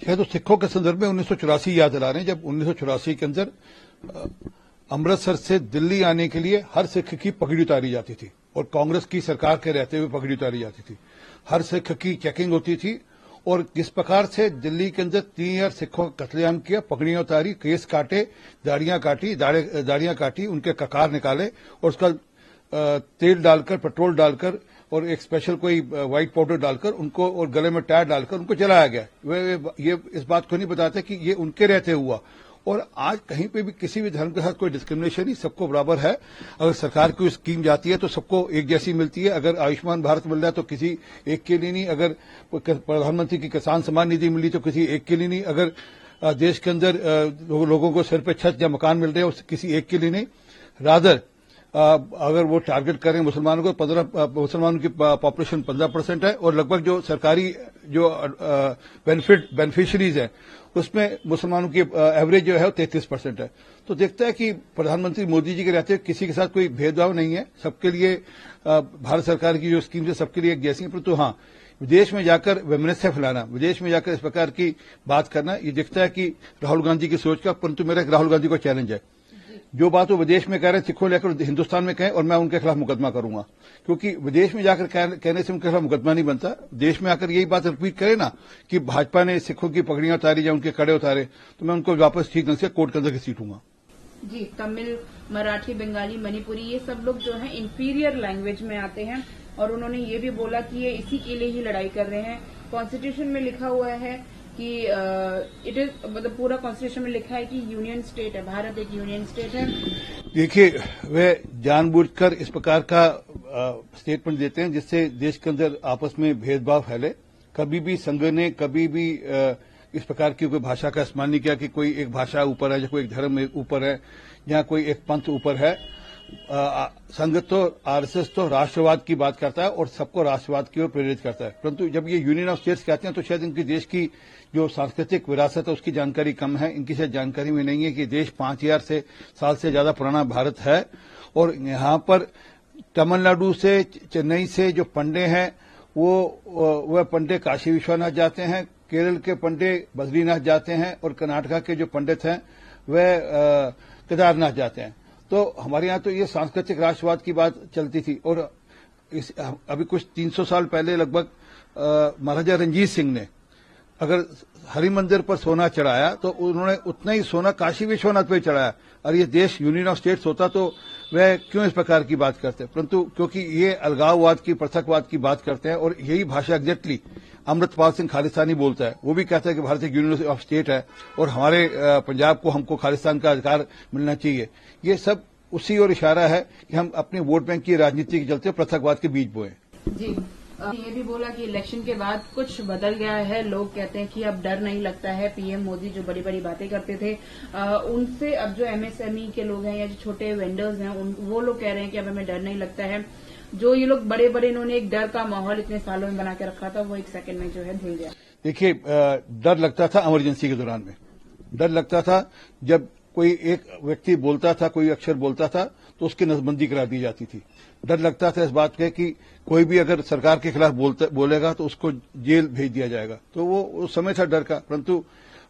कहे तो सिखों के संदर्भ में 1984 याद दिला रहे हैं, जब 1984 के अंदर अमृतसर से दिल्ली आने के लिए हर सिख की पगड़ी उतारी जाती थी और कांग्रेस की सरकार के रहते हुए पगड़ी उतारी जाती थी। हर सिख की चेकिंग होती थी और किस प्रकार से दिल्ली के अंदर 3000 सिखों का कत्लेआम किया, पगड़ियां उतारी, केस काटे, दाढ़ियां काटी, उनके ककार निकाले और उसका तेल डालकर, पेट्रोल डालकर और एक स्पेशल कोई व्हाइट पाउडर डालकर उनको और गले में टायर डालकर उनको जलाया गया। वे ये इस बात को नहीं बताते कि ये उनके रहते हुआ। और आज कहीं पे भी किसी भी धर्म के साथ कोई डिस्क्रिमिनेशन नहीं, सबको बराबर है। अगर सरकार की स्कीम जाती है तो सबको एक जैसी मिलती है। अगर आयुष्मान भारत मिल रहा है तो किसी एक के लिए नहीं, अगर प्रधानमंत्री की किसान सम्मान निधि मिली तो किसी एक के लिए नहीं, अगर देश के अंदर लोगों को सिर पे छत या मकान मिल रहे हैं किसी एक के लिए नहीं। रादर अगर वो टारगेट करें मुसलमानों को, मुसलमानों की पॉपुलेशन 15% है और लगभग जो सरकारी जो बेनिफिशरीज है उसमें मुसलमानों की एवरेज जो है वो 33% है। तो देखता है कि प्रधानमंत्री मोदी जी के रहते हुए किसी के साथ कोई भेदभाव नहीं है, सबके लिए भारत सरकार की जो स्कीम है सबके लिए एक जैसी है। परंतु हाँ, विदेश में जाकर वेमनेस फैलाना, विदेश में जाकर इस प्रकार की बात करना, ये दिखता है कि राहुल गांधी की सोच का। परंतु मेरा राहुल गांधी को चैलेंज है, जो बात वो विदेश में कह रहे हैं सिखों लेकर हिंदुस्तान में कहें और मैं उनके खिलाफ मुकदमा करूंगा, क्योंकि विदेश में जाकर कहने से उनके खिलाफ मुकदमा नहीं बनता। देश में आकर यही बात रिपीट करे ना कि भाजपा ने सिखों की पगड़ियां उतारी या उनके कड़े उतारे, तो मैं उनको वापस ठीक ढंग से कोर्ट के अंदर घसीटूंगा। जी, तमिल, मराठी, बंगाली, मणिपुरी, ये सब लोग जो है इंफीरियर लैंग्वेज में आते हैं और उन्होंने ये भी बोला कि ये इसी के लिए ही लड़ाई कर रहे हैं। कॉन्स्टिट्यूशन में लिखा हुआ है कि इट इज, मतलब पूरा कॉन्स्टिट्यूशन में लिखा है कि यूनियन स्टेट है, भारत एक यूनियन स्टेट है। देखिए, वे जानबूझकर इस प्रकार का स्टेटमेंट देते हैं जिससे देश के अंदर आपस में भेदभाव फैले। कभी भी संघ ने कभी भी इस प्रकार की कोई भाषा का इस्तेमाल नहीं किया कि कोई एक भाषा ऊपर है या कोई एक धर्म ऊपर है या कोई एक पंथ ऊपर है। संघ तो आरएसएस तो राष्ट्रवाद की बात करता है और सबको राष्ट्रवाद की ओर प्रेरित करता है। परंतु जब ये यूनियन ऑफ स्टेट्स कहते हैं तो शायद इनकी देश की जो सांस्कृतिक विरासत है उसकी जानकारी कम है। इनकी शायद जानकारी में नहीं है कि देश 5000 साल से ज्यादा पुराना भारत है और यहाँ पर तमिलनाडु से, चेन्नई से जो पंडे हैं वह पंडे काशी विश्वनाथ जाते हैं, केरल के पंडे बद्रीनाथ जाते हैं और कर्नाटका के जो पंडित हैं वह केदारनाथ जाते हैं। तो हमारे यहाँ तो ये सांस्कृतिक राष्ट्रवाद की बात चलती थी। और अभी कुछ 300 साल पहले लगभग महाराजा रंजीत सिंह ने अगर हरिमंदिर पर सोना चढ़ाया तो उन्होंने उतना ही सोना काशी विश्वनाथ पर चढ़ाया। और ये देश यूनियन ऑफ स्टेट्स होता तो वह क्यों इस प्रकार की बात करते हैं। परंतु क्योंकि ये अलगाववाद की, पृथकवाद की बात करते हैं और यही भाषा एग्जैक्टली अमृतपाल सिंह खालिस्तानी बोलता है। वो भी कहता है कि भारत एक यूनियन ऑफ स्टेट है और हमारे पंजाब को, हमको खालिस्तान का अधिकार मिलना चाहिए। ये सब उसी ओर इशारा है कि हम अपने वोट बैंक की राजनीति के चलते पृथकवाद के बीज बोए। जी, ये भी बोला कि इलेक्शन के बाद कुछ बदल गया है। लोग कहते हैं कि अब डर नहीं लगता है। पीएम मोदी जो बड़ी बड़ी बातें करते थे उनसे अब जो एमएसएमई के लोग हैं या जो छोटे वेंडर्स हैं वो लोग कह रहे हैं कि अब हमें डर नहीं लगता है। जो ये लोग बड़े बड़े, इन्होंने एक डर का माहौल इतने सालों में बना के रखा था, वो एक सेकंड में जो है धुल गया। देखिए, डर लगता था इमरजेंसी के दौरान में, डर लगता था जब कोई एक व्यक्ति बोलता था, कोई अक्षर बोलता था तो उसकी नसबंदी करा दी जाती थी। डर लगता था इस बात का कि कोई भी अगर सरकार के खिलाफ बोलेगा तो उसको जेल भेज दिया जाएगा। तो वो उस समय था डर का। परंतु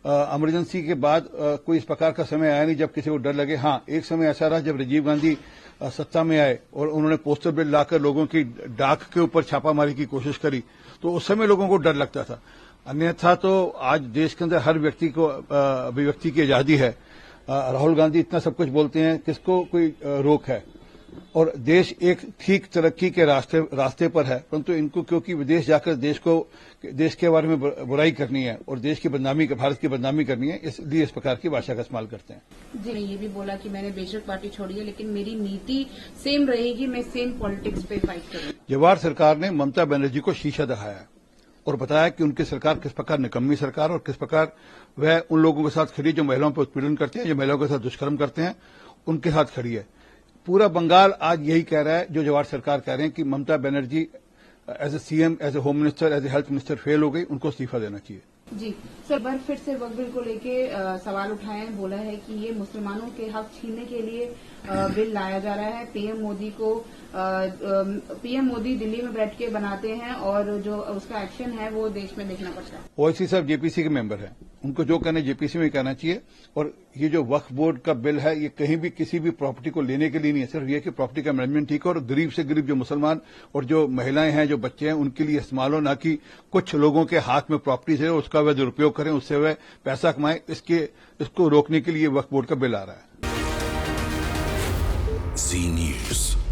इमरजेंसी के बाद कोई इस प्रकार का समय आया नहीं जब किसी को डर लगे। हाँ, एक समय ऐसा रहा जब राजीव गांधी सत्ता में आए और उन्होंने पोस्टर बिल लाकर लोगों की डाक के ऊपर छापामारी की कोशिश करी, तो उस समय लोगों को डर लगता था। अन्यथा तो आज देश के अंदर हर व्यक्ति को अभिव्यक्ति की आजादी है। राहुल गांधी इतना सब कुछ बोलते हैं, किसको कोई रोक है। और देश एक ठीक तरक्की के रास्ते पर है, परंतु इनको क्योंकि विदेश जाकर देश के बारे में बुराई करनी है और देश की बदनामी, भारत की बदनामी करनी है, इसलिए इस प्रकार की भाषा का इस्तेमाल करते हैं। जी, ये भी बोला कि मैंने बेशक पार्टी छोड़ी है लेकिन मेरी नीति सेम रहेगी, मैं सेम पॉलिटिक्स पे फाइट करूंगी। जवाहर सरकार ने ममता बनर्जी को शीशा दिखाया और बताया कि उनकी सरकार किस प्रकार निकम्मी सरकार और किस प्रकार वह उन लोगों के साथ खड़ी जो महिलाओं पर उत्पीड़न करते हैं, जो महिलाओं के साथ दुष्कर्म करते हैं, उनके साथ खड़ी है। पूरा बंगाल आज यही कह रहा है जो जवाहर सरकार कह रहे हैं कि Mamata Banerjee as a CM, as a home minister, as a health minister fail हो गई, उनको इस्तीफा देना चाहिए। जी सर, बार फिर से वक्फ बिल को लेके सवाल उठाए, बोला है कि ये मुसलमानों के हक छीनने के लिए बिल लाया जा रहा है। पीएम मोदी दिल्ली में बैठ के बनाते हैं और जो उसका एक्शन है वो देश में देखना पड़ता है। ओवैसी साहब जेपीसी के मेंबर हैं। उनको जो कहना जेपीसी में कहना चाहिए। और ये जो वक्फ बोर्ड का बिल है, ये कहीं भी किसी भी प्रॉपर्टी को लेने के लिए नहीं है, सिर्फ ये कि प्रॉपर्टी का मैनेजमेंट ठीक हो और गरीब से गरीब जो मुसलमान और जो महिलाएं हैं, जो बच्चे हैं, उनके लिए इस्तेमाल हो, ना कि कुछ लोगों के हाथ में प्रॉपर्टी है उसका वह दुरुपयोग करें, उससे वह पैसा कमाएं। इसको रोकने के लिए वक्फ बोर्ड का बिल आ रहा है। जी न्यूज।